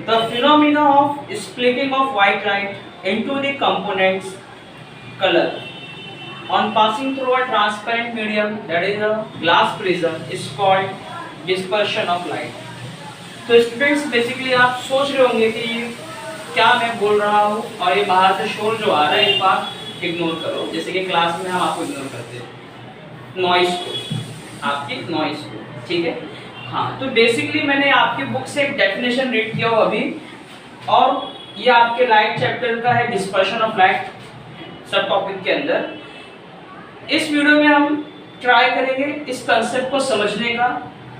The phenomena of splitting of white light into the components color on passing through a transparent medium, that is a glass prism, is called dispersion of light. तो students basically आप सोच रहे होंगे कि क्या मैं बोल रहा हूँ और ये बाहर से शोर जो आ रहा है इस बात इग्नोर करो, जैसे कि क्लास में हम आपको इग्नोर करते हैं नॉइस को, आपकी नॉइस को, ठीक है। हाँ, तो बेसिकली मैंने आपकी बुक से एक डेफिनेशन रीड किया हो अभी, और ये आपके लाइट चैप्टर का है, डिस्पर्शन ऑफ लाइट सब टॉपिक के अंदर। इस वीडियो में हम ट्राई करेंगे इस कंसेप्ट को समझने का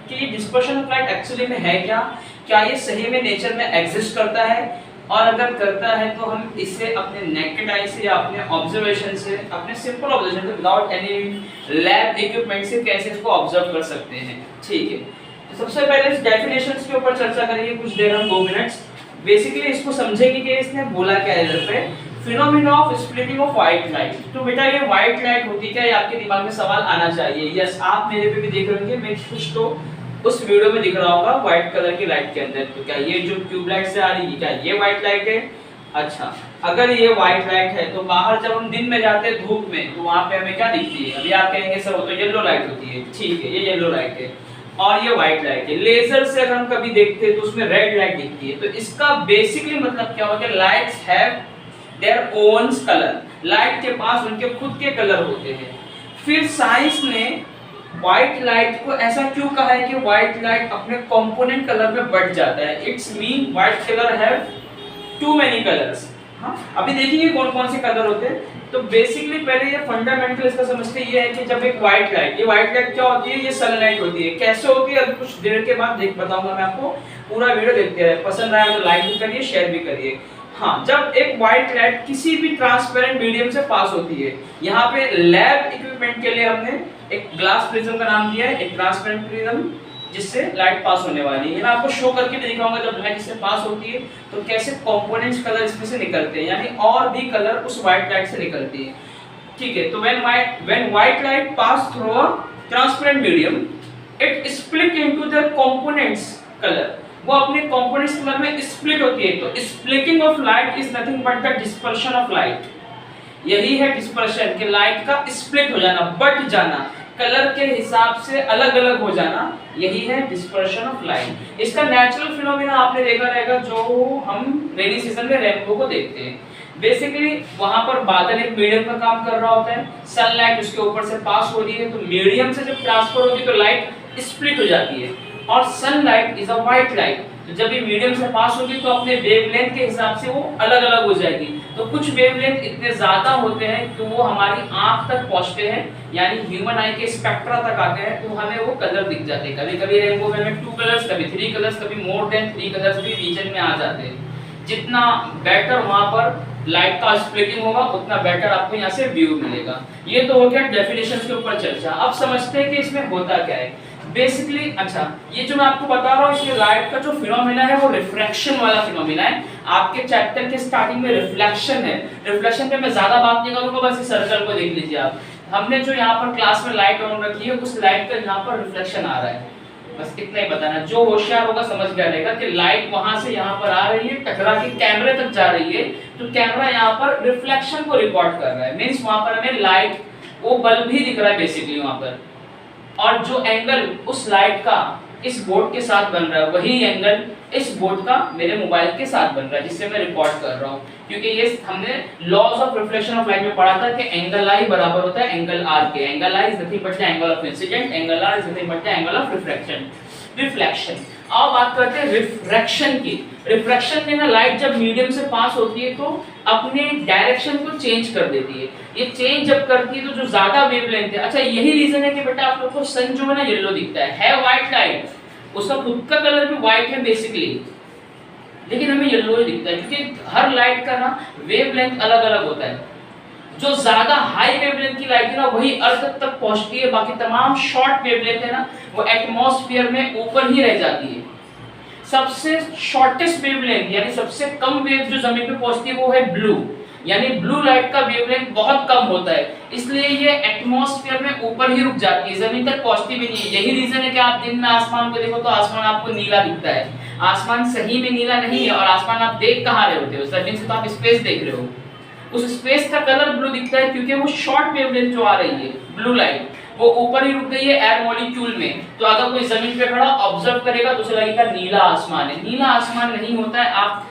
कि डिस्पर्शन ऑफ लाइट एक्चुअली में है क्या ये सही में नेचर में एग्जिस्ट करता है, और अगर करता है तो हम इसे अपने नेकेड आई से या अपने ऑब्जर्वेशन से, अपने सिंपल ऑब्जर्वेशन से विदाउट एनी लैब इक्विपमेंट से कैसे इसको ऑब्जर्व कर सकते हैं, ठीक है। तो सबसे पहले इस डेफिनेशंस के ऊपर चर्चा करेंगे कुछ देर, हम 2 मिनट्स बेसिकली इसको समझेंगे कि इसने बोला क्या है इधर पे, phenomena of splitting of white light. तो बेटा ये व्हाइट लाइट होती क्या, ये आपके दिमाग में सवाल आना चाहिए। यस, आप मेरे पे भी देख रहे होंगे, मैं कुछ तो उस वीडियो में दिख रहा होगा व्हाइट कलर की लाइट के अंदर। तो क्या ये जो ट्यूबलाइट से आ रही है क्या ये व्हाइट लाइट है? अच्छा, अगर ये व्हाइट लाइट है तो बाहर जब हम दिन में जाते हैं धूप में तो वहां पे हमें क्या दिखती है? अभी आप कहेंगे सर वो तो येलो लाइट होती है, ठीक है, ये येलो लाइट है और ये व्हाइट लाइट है। लेजर से अगर हम कभी देखते हैं तो उसमें रेड लाइट दिखती है। तो इसका बेसिकली मतलब क्या होता है? Lights have their own colour, light के पास उनके खुद के कलर होते हैं। फिर साइंस ने व्हाइट लाइट को ऐसा क्यों कहा है कि व्हाइट लाइट अपने कंपोनेंट कलर में बढ़ जाता है? It's mean white colour have too many colours. हाँ, अभी देखेंगे कौन कौन से कलर होते हैं। तो बेसिकली पहले ये फंडामेंटल इसका समझते ये है कि जब एक व्हाइट लाइट, ये व्हाइट लाइट क्या होती है? ये सनलाइट होती है। कैसे होती है अभी कुछ देर के बाद बताऊंगा मैं आपको, पूरा वीडियो देखते रहे। पसंद आया तो लाइक भी करिए, शेयर भी करिए। हाँ, जब एक व्हाइट लाइट किसी भी ट्रांसपेरेंट मीडियम से पास होती है, यहाँ पे लैब इक्विपमेंट के लिए हमने एक ग्लास प्रिज्म का नाम दिया है, एक ट्रांसपेरेंट प्रिज्म जिससे लाइट पास होने वाली है। मैं आपको शो करके भी दिखाऊंगा जब लाइट इससे पास होती है तो कैसे कंपोनेंट्स कलर इसमें से निकलते हैं, यानी और भी कलर उस व्हाइट लाइट से निकलती है, ठीक है। तो when white light pass through a transparent medium it split into their components colour, वो अपने कंपोनेंट्स कलर में स्प्लिट होती है। तो splitting of light is nothing but the dispersion of light. यही है डिस्पर्शन, कि लाइट का स्प्लिट हो जाना, बट जाना, कलर के हिसाब से अलग अलग हो जाना, यही है डिस्पर्शन ऑफ लाइट। इसका नेचुरल फिनोमेना आपने देखा रहेगा जो हम रेनी सीजन में रेनबो को देखते हैं। बेसिकली वहां पर बादल एक मीडियम का काम कर रहा होता है, सनलाइट उसके ऊपर से पास हो रही है, तो मीडियम से जब ट्रांसफर होती है तो लाइट स्प्लिट हो जाती है। और sunlight is a white light, तो जब ये मीडियम से पास होगी तो अपने वेवलेंथ के हिसाब से वो अलग अलग हो जाएगी। तो कुछ वेवलेंथ इतने ज्यादा होते हैं कि वो हमारी आंख तक पहुंचते हैं, यानी ह्यूमन आई के स्पेक्ट्रा तक आते हैं, तो हमें वो कलर दिख जाते हैं। कभी कभी रेनबो में 2 कलर्स, कभी 3 कलर्स, कभी मोर देन 3 कलर्स भी रीजन में आ जाते हैं। जितना बेटर वहां पर लाइट का स्प्लिटिंग होगा उतना बेटर आपको यहाँ से व्यू मिलेगा। ये तो हो गया डेफिनेशंस के ऊपर चर्चा। अब समझते हैं कि इसमें होता क्या है बेसिकली। अच्छा, ये जो मैं आपको बता रहा हूँ इसमें लाइट का जो फिनोमेना है वो रिफ्रैक्शन वाला फिनोमेना है। आपके चैप्टर के स्टार्टिंग में रिफ्लेक्शन है, रिफ्लेक्शन पे मैं ज्यादा बात नहीं करूंगा, बस इस सर्कल को देख लीजिए आप। हमने जो यहाँ पर क्लास में लाइट ऑन रखी है उस लाइट का यहाँ पर रिफ्लेक्शन आ रहा है, बस इतना ही बताना। जो होशियार होगा समझ गया रहेगा कि लाइट वहां से यहाँ पर आ रही है, टकरा के कैमरे तक जा रही है, तो कैमरा यहाँ पर रिफ्लेक्शन को रिकॉर्ड कर रहा है। मींस वहां पर हमें लाइट वो बल्ब ही दिख रहा है बेसिकली वहां पर, और जो एंगल उस लाइट का इस बोर्ड के साथ बन रहा है वही एंगल इस बोर्ड का मेरे मोबाइल के साथ बन रहा है जिससे मैं रिकॉर्ड कर रहा हूँ। क्योंकि ये हमने laws of reflection of light में पढ़ा था कि एंगल आई बराबर होता है एंगल आर के। Angle I is nothing but the angle of incident, angle R is nothing but the angle of reflection. अब बात करते हैं रिफ्रैक्शन की। रिफ्रैक्शन में ना लाइट जब मीडियम से पास होती है तो अपने डायरेक्शन को चेंज कर देती है। ये चेंज जब करती है तो जो ज्यादा वेवलेंथ है, अच्छा यही रीजन है कि बेटा आप लोग को सन जो है ना येलो दिखता है व्हाइट लाइट, उसका खुद का कलर भी व्हाइट है बेसिकली, लेकिन हमें येलो ही दिखता है क्योंकि हर लाइट का ना वेवलेंथ अलग अलग होता है। जो ज्यादा हाई वेवलेंथ की लाइट है ना वही अर्थ तक पहुंचती है, बाकी तमाम शॉर्ट वेवलेंथ है ना वो एटमॉस्फेयर में ऊपर ही रह जाती है। सबसे शॉर्टेस्ट वेवलेंथ यानी सबसे कम वेव जो जमीन पे पहुंचती है वो है ब्लू, यानी ब्लू लाइट का वेवलेंथ बहुत कम होता है, इसलिए ये एटमॉस्फेयर में ऊपर ही रुक जाती है, जमीन तक पहुंचती भी नहीं है। यही रीजन है कि आप दिन में आसमान को देखो तो आसमान आपको नीला दिखता है, आसमान सही में नीला नहीं है, और आसमान आप देख कहाँ रहे होते हो, सर्फिंग से तो आप स्पेस देख रहे हो। उस स्पेस का कलर ब्लू दिखता है क्योंकि वो शॉर्ट वेवलेंथ जो आ रही है ब्लू लाइट, वो ऊपर ही रुक गई है एयर मॉलिक्यूल में। तो अगर कोई जमीन पे खड़ा ऑब्जर्व करेगा तो उसे लगेगा नीला आसमान है। नीला आसमान नहीं होता है, आप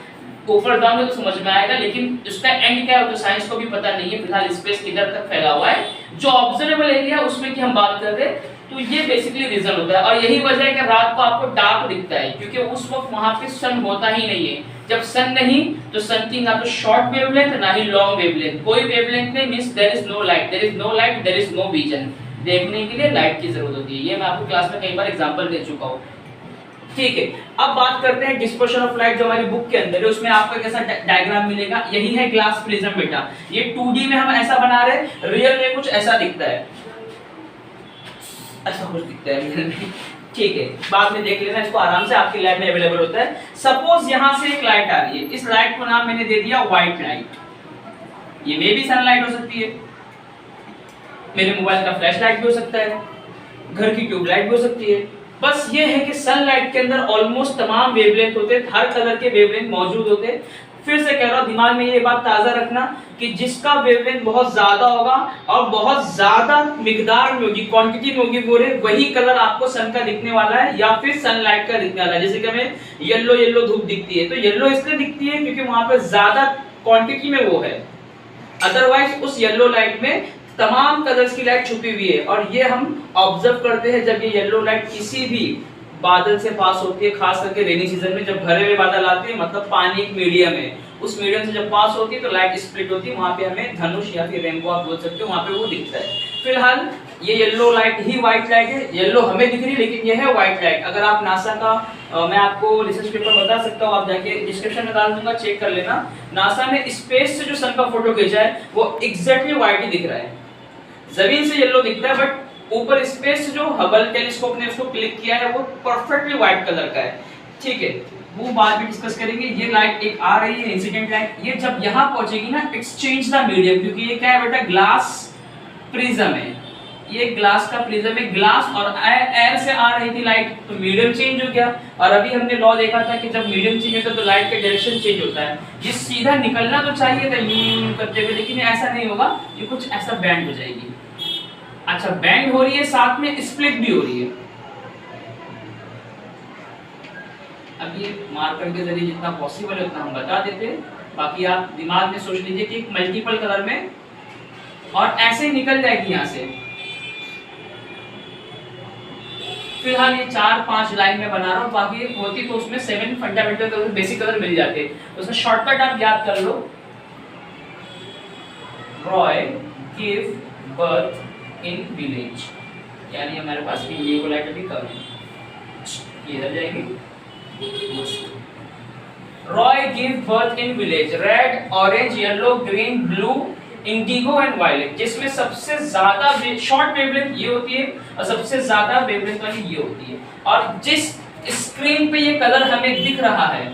ऊपर जाओगे तो समझ में आएगा, लेकिन उसका एंड क्या है तो साइंस को भी पता नहीं है फिलहाल स्पेस किधर तक फैला हुआ है। जो ऑब्जर्वेबल एरिया उसमें की हम बात कर रहे हैं, तो ये बेसिकली रीजन होता है। और यही वजह है कि रात को आपको डार्क दिखता है, क्योंकि उस वक्त वहां पे सन होता ही नहीं है। जब सन नहीं तो सन की ना तो शॉर्ट वेवलेंथ ना ही लॉन्ग वेवलेंथ, कोई वेवलेंथ नहीं, means there is no light, there is no light, there is no vision. देखने के लिए लाइट की जरूरत होती है, ये मैं आपको क्लास में कई बार एग्जांपल दे चुका हूं। ठीक है, अब बात करते हैं डिस्पर्शन ऑफ लाइट जो हमारी बुक के अंदर है, उसमें आपको कैसा डायग्राम मिलेगा। यही है ग्लास प्रिज्म बेटा। ये 2D में हम ऐसा बना रहे हैं, रियल में कुछ ऐसा दिखता है, ऐसा कुछ दिखता है रियल में। ठीक है, बाद में देख लेना, इसको आराम से आपकी लैब में अवेलेबल होता है। सपोज यहां से एक लाइट आ रही है, इस लाइट को नाम मैंने दे दिया व्हाइट लाइट। ये मे भी सनलाइट हो सकती है, मेरे मोबाइल का फ्लैश लाइट भी हो सकता है, घर की ट्यूबलाइट भी हो सकती है। बस ये है कि सनलाइट के अंदर ऑलमोस्ट तमाम वेवलेंथ होते हैं, हर कलर के वेवलेंथ मौजूद होते हैं। फिर से कह रहा हूं, दिमाग में ये बात ताजा रखना कि जिसका वेवलेंथ बहुत ज्यादा होगा और बहुत ज्यादा मिकदार में होगी, क्वांटिटी में होगी, वही कलर आपको सन का दिखने वाला है या फिर सनलाइट का दिखने वाला है। जैसे कि हमें येलो येलो धूप दिखती है, तो येलो इसलिए दिखती है क्योंकि वहां पर ज्यादा क्वांटिटी में वो है, अदरवाइज उस येलो लाइट में तमाम कलर्स की लाइट छुपी हुई है। और ये हम ऑब्जर्व करते हैं जब ये येलो लाइट किसी भी बादल से पास होती है, खास करके रेनी सीजन में जब भरे हुए बादल आते हैं, मतलब पानी एक मीडियम है, उस मीडियम से जब पास होती है तो लाइट स्प्लिट होती है, वहां पे हमें धनुष या फिर रेनबो आप बोल सकते हो, वहां पे वो दिखता है। फिलहाल ये येलो लाइट ही व्हाइट लाइट है, येलो हमें दिख रही है लेकिन ये है व्हाइट लाइट। अगर आप नासा का मैं आपको रिसर्च पेपर बता सकता हूँ, आप जाके डिस्क्रिप्शन में डाल दूंगा, चेक कर लेना। नासा ने स्पेस से जो सन का फोटो खींचा है वो एग्जैक्टली व्हाइट ही दिख रहा है, जमीन से येलो दिखता है, बट ऊपर स्पेस से जो हबल टेलीस्कोप ने उसको क्लिक किया है वो परफेक्टली व्हाइट कलर का है। ठीक है, वो बाद में डिस्कस करेंगे। ये लाइट एक आ रही है इंसिडेंट लाइट, ये जब यहाँ पहुंचेगी ना, एक्सचेंज द मीडियम, क्योंकि ये क्या है बेटा, ग्लास प्रिज्म है, ये ग्लास का प्रिज्म है, ग्लास और एयर से आ रही थी लाइट, तो मीडियम चेंज हो गया। और अभी हमने लॉ देखा था कि जब मीडियम चेंज होता है तो लाइट का डायरेक्शन चेंज होता है। ये सीधा निकलना तो चाहिए था यूं करते हुए, लेकिन ऐसा नहीं होगा, ये कुछ ऐसा बैंड हो जाएगी। अच्छा, बैंड हो रही है, साथ में स्प्लिट भी हो रही है। अब ये मार्कर के जरिए जितना पॉसिबल है उतना हम बता देते हैं, बाकी आप दिमाग में सोच लीजिए कि एक मल्टीपल कलर में, और ऐसे ही निकल जाएगी यहाँ से। फिलहाल ये 4-5 लाइन में बना रहा हूँ, बाकी होती तो उसमें 7 फंडामेंटल कलर, बेसिक कलर मिल जाते, उसमें शॉर्टकट आप याद कर लो। Roy give birth in village, यानी हमारे पास इंडिगो लाइट अभी कम है, ये इधर जाएगी। Roy give birth in village, red orange yellow green blue indigo and violet, जिसमें सबसे ज्यादा शॉर्ट वेवलेंथ ये होती है और सबसे ज्यादा वेवलेंथ वाली ये होती है। और जिस स्क्रीन पे ये कलर हमें दिख रहा है,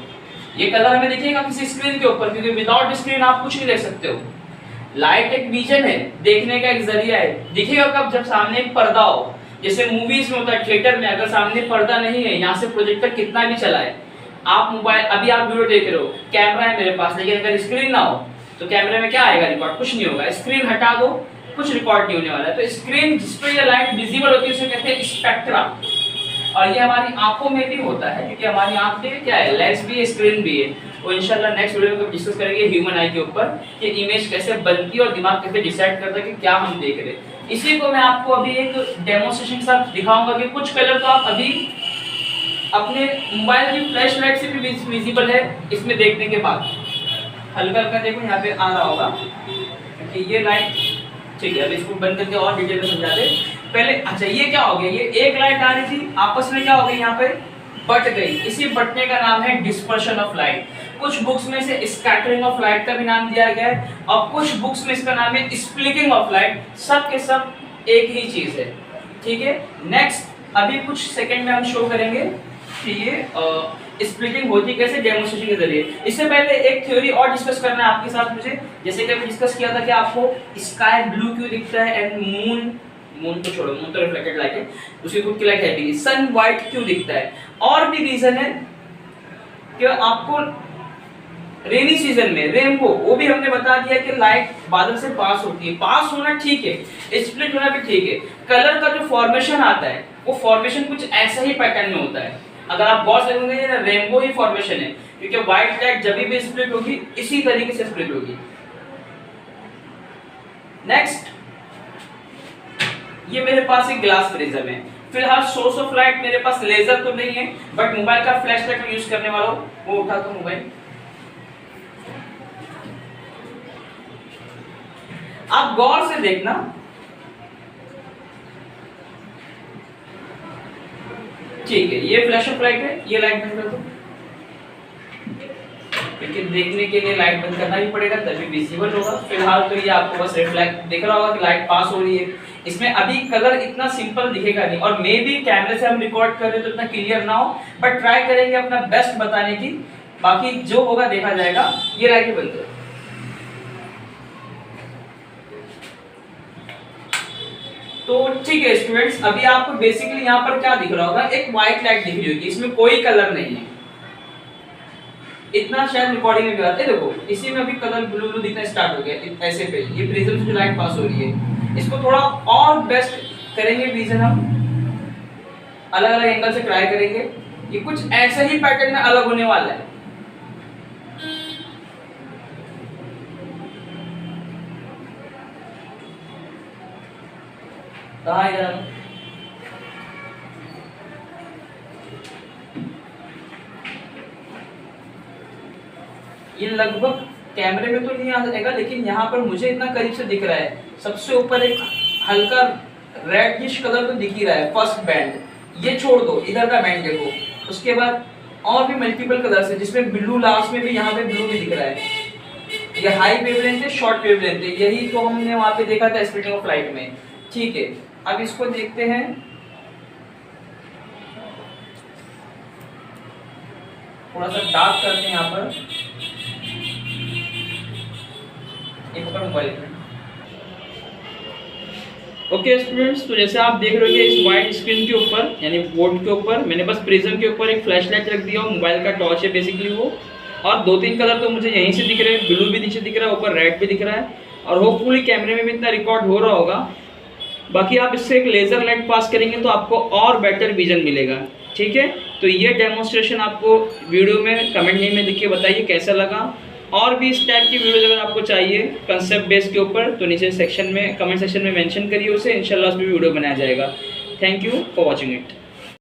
ये कलर हमें दिखेगा किसी स्क्रीन के ऊपर, क्योंकि विदाउट स्क्रीन आप कुछ नहीं देख सकते हो। लाइट एक विजन है, देखने का एक जरिया है, दिखेगा कब, जब सामने एक पर्दा हो। जैसे मूवीज में होता है, थिएटर में अगर सामने पर्दा नहीं है, यहाँ से प्रोजेक्टर कितना भी चलाए, आप मोबाइल, अभी आप वीडियो देख रहे हो, कैमरा है मेरे पास, लेकिन अगर स्क्रीन ना हो तो कैमरे में क्या आएगा, रिकॉर्ड, कुछ नहीं होगा। स्क्रीन हटा दो, कुछ रिकॉर्ड नहीं होने वाला है। तो स्क्रीन जिस पर ये लाइट विजिबल होती है उसे कहते हैं स्पेक्ट्रा, और ये हमारी आंखों में भी होता है, क्योंकि हमारी आंख में क्या है, लेंस भी है, स्क्रीन भी है। वो इंशाल्लाह नेक्स्ट वीडियो में डिस्कस करेंगे ह्यूमन आई के ऊपर कि इमेज कैसे बनती है और दिमाग कैसे डिसाइड करता है कि क्या हम देख रहे हैं। इसी को मैं आपको अभी एक डेमोन्स्ट्रेशन के साथ दिखाऊंगा कि कुछ कलर तो आप अभी अपने मोबाइल की फ्लैश लाइट से भी विजिबल है इसमें देखने के बाद। हल्का हल्का देखो यहाँ पे आ रहा होगा कि ये लाइट, ठीक है। अब इसको बंद करके और डिटेल में समझाते पहले। अच्छा, ये क्या हो गया, ये एक लाइट आ रही थी, आपस में क्या हो गई, यहाँ पे बट गई। इसी बटने का नाम है डिस्पर्शन ऑफ लाइट। कुछ बुक्स में से स्कैटरिंग ऑफ लाइट का भी नाम दिया गया है, और कुछ बुक्स में इसका नाम है स्प्लिटिंग ऑफ लाइट। सब के सब एक ही चीज है, ठीक है। नेक्स्ट अभी कुछ सेकंड में हम शो करेंगे कि ये स्प्लिटिंग होती कैसे, डेमोन्स्ट्रेशन के जरिए। इससे पहले एक थ्योरी और डिस्कस करना है आपके साथ मुझे। जैसे कि अभी डिस्कस किया था कि आपको स्काई ब्लू क्यों दिखता है एंड मून को छोड़ो, मून तो रिफ्लेक्टेड लाइट है, उसकी खुद की लाइट है भी। सन व्हाइट क्यों दिखता है, और भी रीजन है। कि आपको रेनी सीजन में रेनबो, वो भी हमने बता दिया कि लाइट बादल से पास होती है, पास होना ठीक है, स्प्लिट होना भी ठीक है। कलर का जो फॉर्मेशन आता है वो फॉर्मेशन कुछ ऐसा ही पैटर्न में होता है। अगर आप गौर से देखेंगे ये रेनबो ही फॉर्मेशन है, क्योंकि व्हाइट लाइट जब भी स्प्लिट होगी इसी तरीके से स्प्लिट होगी। नेक्स्ट, ये मेरे पास एक ग्लास प्रिज्म है। फिलहाल सोर्स ऑफ लाइट मेरे पास लेजर तो नहीं है, बट मोबाइल का फ्लैश लाइट यूज करने वाला हूं। वो उठा दो मोबाइल। आप गौर से देखना, ठीक है, ये फ्लैश ऑफ लाइट है, ये लाइट बंद कर दो, क्योंकि देखने के लिए लाइट बंद करना भी पड़ेगा तभी विजिबल होगा। फिलहाल तो ये आपको बस रिफ्लेक्ट दिख रहा होगा कि लाइट पास हो रही है, इसमें अभी कलर इतना सिंपल दिखेगा नहीं, और मे भी कैमरे से हम रिकॉर्ड कर रहे तो इतना क्लियर ना हो, बट ट्राई करेंगे अपना बेस्ट बताने की, बाकी जो होगा देखा जाएगा। ये लाइट बंद करो। तो ठीक है स्टूडेंट्स, अभी आपको बेसिकली यहाँ पर क्या दिख रहा होगा, एक व्हाइट लाइट दिख रही होगी, इसमें कोई कलर नहीं है, इतना शायद रिकॉर्डिंग में भी आता है। देखो इसी में अभी कलर ब्लू ब्लू दिखना स्टार्ट हो गया ऐसे पे, ये प्रिज्म से जो लाइट पास हो रही है, इसको थोड़ा और बेस्ट करेंगे विजन, हम अलग अलग एंगल से ट्राई करेंगे, ये कुछ ऐसा ही पैटर्न में अलग होने वाला है। कहाँ इधर, ये लगभग कैमरे में तो नहीं आ जाएगा, लेकिन यहाँ पर मुझे इतना करीब से दिख रहा है। सबसे ऊपर एक हल्का रेडिश कलर तो दिख ही रहा है, फर्स्ट बैंड, ये छोड़ दो, इधर का बैंड देखो, उसके बाद और भी मल्टीपल कलर्स है, जिसमें ब्लू लास्ट में भी यहाँ पे ब्लू भी दिख रहा है। ये हाई वेवलेंथ है, शॉर्ट वेवलेंथ है, यही तो हमने वहाँ पे देखा था स्प्लिटिंग ऑफ लाइट में। ठीक है, अब इसको देखते हैं, थोड़ा सा डार्क करते हैं यहाँ पर, ओके स्टूडेंट्स, तो जैसे आप देख रहे हो इस व्हाइट स्क्रीन के ऊपर यानी बोर्ड के ऊपर मैंने बस प्रिज्म के ऊपर एक फ्लैश लाइट रख दिया, मोबाइल का टॉर्च है बेसिकली वो, और दो तीन कलर तो मुझे यहीं से दिख रहे हैं, ब्लू भी नीचे दिख रहा है, ऊपर रेड भी दिख रहा है, और होपफुली कैमरे में भी इतना रिकॉर्ड हो रहा होगा। बाकी आप इससे एक लेज़र लाइट पास करेंगे तो आपको और बेटर विजन मिलेगा। ठीक है, तो ये डेमोन्स्ट्रेशन आपको वीडियो में कमेंट में लिख के बताइए कैसा लगा, और भी इस टाइप की वीडियो अगर आपको चाहिए कंसेप्ट बेस के ऊपर तो नीचे सेक्शन में कमेंट सेक्शन में मेंशन करिए उसे, इंशाल्लाह उस पर वीडियो बनाया जाएगा। Thank you for watching it.